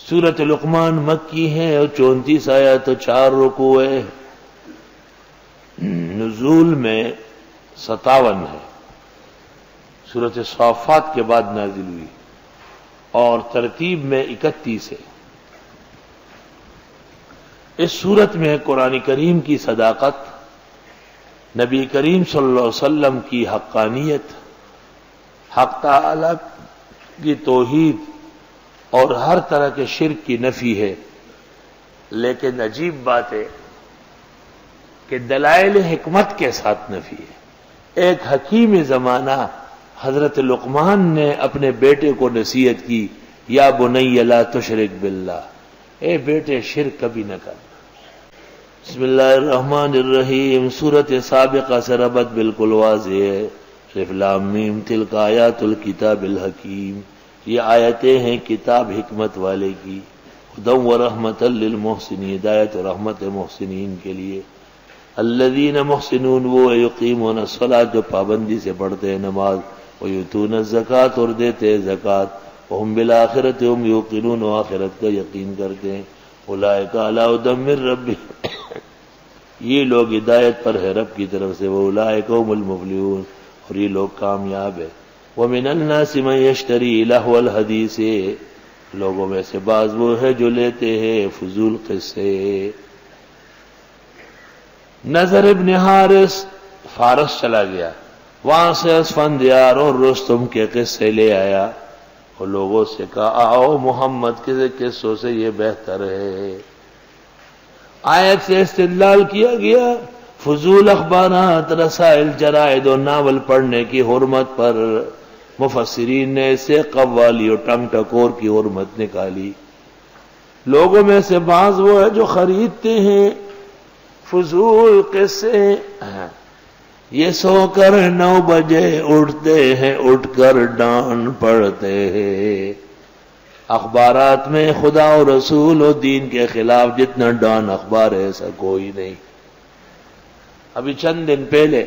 سورۃ لقمان مکی ہے اور 34 آیات و 4 رکوع ہے. نزول میں 57 ہے. سورۃ صافات کے بعد نازل ہوئی اور ترتیب میں 31 ہے. اس سورت میں قرآن کریم کی صداقت، نبی کریم صلی اللہ علیہ وسلم کی حقانیت، حق تعالی کی توحید اور ہر طرح کے شرک کی نفی ہے. لیکن عجیب بات ہے کہ دلائل حکمت کے ساتھ نفی ہے. ایک حکیم زمانہ حضرت لقمان نے اپنے بیٹے کو نصیحت کی، یا بنی لا تشرک باللہ، اے بیٹے شرک کبھی نہ کر. بسم اللہ الرحمن الرحیم. سورۃ سابقہ سے ربط بالکل واضح ہے. الف لام میم تلک آیات الکتاب الحکیم، یہ آیتیں ہیں کتاب حکمت والے کی. ہدی و رحمۃ للمحسنین، ہدایت و رحمت محسنین کے لیے. الذین محسنون وہ یقیمون الصلاۃ جو پابندی سے پڑھتے ہیں نماز، ویؤتون الزکوٰۃ اور دیتے ہیں زکوٰۃ، وہم بالآخرۃ ہم یوقنون آخرت کا یقین کرتے ہیں. اولئک علی ھدی من ربہم، یہ لوگ ہدایت پر ہے رب کی طرف سے. واولئک هم المفلحون، اور یہ لوگ کامیاب ہے. ومن الناس من یشتری لہو الحدیث، لوگوں میں سے بعض وہ ہے جو لیتے ہیں فضول قصے. نظر ابن حارث فارس چلا گیا، وہاں سے اسفندیار اور رستم کے قصے لے آیا اور لوگوں سے کہا آؤ محمد کے قصوں سے یہ بہتر ہے. آیت سے استدلال کیا گیا فضول اخبارات، رسائل، جرائد اور ناول پڑھنے کی حرمت پر. مفسرین نے اسے قوالی اور ٹنگ ٹکور کی حرمت نکالی. لوگوں میں سے بعض وہ ہے جو خریدتے ہیں فضول قصے. یہ سو کر 9 بجے اٹھتے ہیں، اٹھ کر ڈان پڑتے ہیں. اخبارات میں خدا و رسول و دین کے خلاف جتنا ڈان اخبار ہے ایسا کوئی نہیں. ابھی چند دن پہلے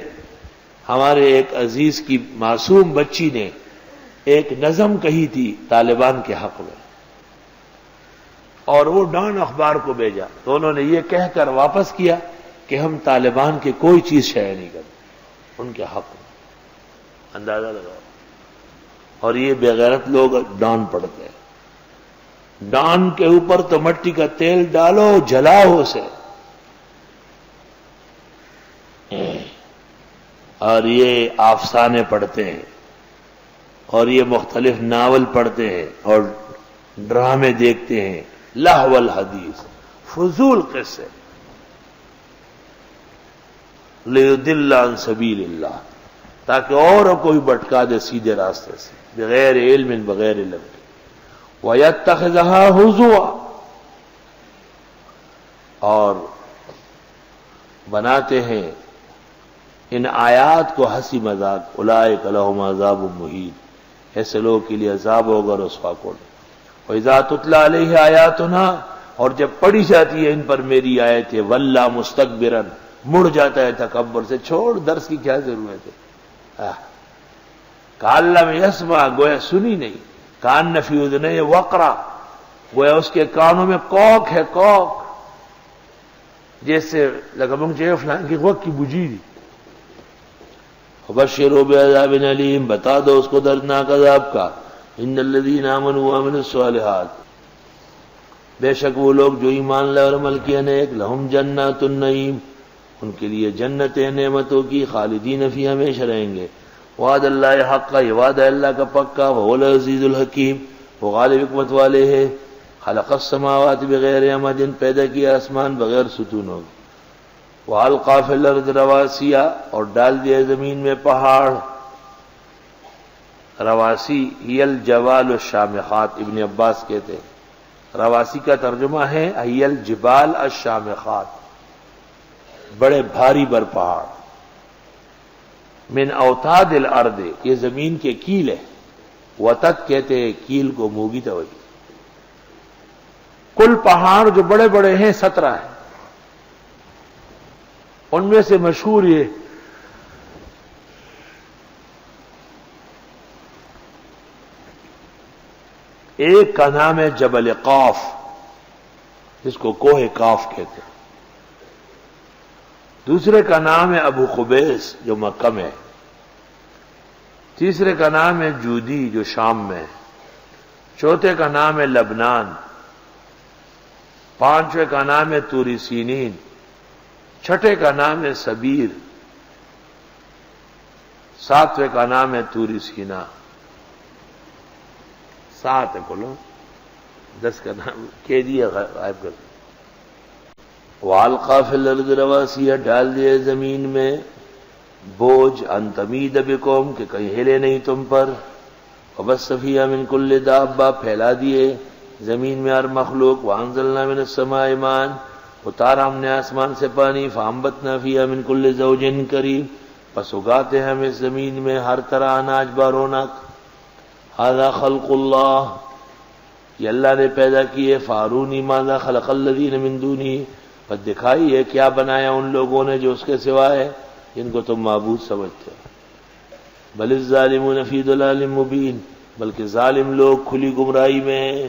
ہمارے ایک عزیز کی معصوم بچی نے ایک نظم کہی تھی طالبان کے حق میں، اور وہ ڈان اخبار کو بھیجا تو انہوں نے یہ کہہ کر واپس کیا کہ ہم طالبان کی کوئی چیز شائع نہیں کرتے ان کے حق میں. اندازہ لگاؤ. اور یہ بے غیرت لوگ ڈان پڑتے ہیں. ڈان کے اوپر تو مٹی کا تیل ڈالو، جلاؤ اسے. اور یہ افسانے پڑھتے ہیں اور یہ مختلف ناول پڑھتے ہیں اور ڈرامے دیکھتے ہیں. لہو الحدیث، فضول قصے. لیضل عن سبیل اللہ، تاکہ اور کوئی بھٹکا دے سیدھے راستے سے، بغیر علم، بغیر علم. وَيَتَّخِذَهَا هُزُوًا، اور بناتے ہیں ان آیات کو ہنسی مذاق. اولئک لہم عذاب مہین، ایسے لوگوں کے لیے عذاب ہوگا رسوا کن. وَإِذَا تُتْلَىٰ عَلَيْهِ آیاتنا، اور جب پڑھی جاتی ہے ان پر میری آیتیں، وَلَّىٰ مُسْتَكْبِرًا، مڑ جاتا ہے تکبر سے. چھوڑ، درس کی کیا ضرورت ہے. کأن لم يسمع، گویا سنی نہیں. کان فی اذنیہ وقرا، گویا اس کے کانوں میں کوک ہے، کوک، جیسے لگا مجھے فلان کی وقت کی بجھی دی. وبشروا بعذاب علیم، بتا دو اس کو دردناک عذاب کا. ان الذین آمنوا وعملوا الصالحات، بے شک وہ لوگ جو ایمان لائے اور عمل کیا نیک، لہم جنات النعیم، ان کے لیے جنتیں نعمتوں کی، خالدین فی، ہمیشہ رہیں گے. وعد اللہ حق، یہ وعدہ اللہ کا پکا. وہو العزیز الحکیم، وہ غالب حکمت والے ہیں. خلق السماوات بغیر عمد، پیدا کیا آسمان بغیر ستونوں. وَأَلْقَىٰ فِي الْأَرْضِ رَوَاسِيَ، اور ڈال دیا زمین میں پہاڑ. رواسی ہی الجبال الشامخات، ابن عباس کہتے ہیں رواسی کا ترجمہ ہے ہی الجبال الشامخات، بڑے بھاری بر پہاڑ. من اوتاد الارض، یہ زمین کے کیل ہے. وتد کہتے ہیں کیل کو، موگی توجہ. کل پہاڑ جو بڑے بڑے ہیں 17 ہیں. ان میں سے مشہور یہ ایک کا نام ہے جبل قاف، جس کو کوہ کاف کہتے ہیں، دوسرے کا نام ہے ابو قبیس جو مکہ میں ہے، تیسرے کا نام ہے جودی جو شام میں ہے، چوتھے کا نام ہے لبنان، پانچویں کا نام ہے طور سینین، چھٹے کا نام ہے سبیر، ساتویں کا نام ہے طور سینا۔ 7 ہے کلو، 10 کا نام کہہ دیا غائب کر دیا۔ وَأَلْقَىٰ فِي الْأَرْضِ رَوَاسِيَ، ڈال دیے زمین میں بوجھ، أَن تَمِيدَ بِكُمْ کہ کہیں ہلے نہیں تم پر، وَبَثَّ فِيهَا مِن كُلِّ دَابَّةٍ پھیلا دیے زمین میں ہر مخلوق، وَأَنزَلْنَا مِنَ السَّمَاءِ مَاءً اتارا ہم نے آسمان سے پانی، فَأَنبَتْنَا فِيهَا مِن كُلِّ زَوْجٍ كَرِيمٍ پس اگاتے ہیں ہم اس زمین میں ہر طرح اناج بارونق۔ هذا خلق اللہ، یہ اللہ نے پیدا کیے، فارونی ماذا خلق الذین من دونہ، پس دکھائی ہے کیا بنایا ان لوگوں نے جو اس کے سوا ہے جن کو تم معبود سمجھتے ہو۔ بل الظالمون فی ضلال مبین، بلکہ ظالم لوگ کھلی گمراہی میں ہیں۔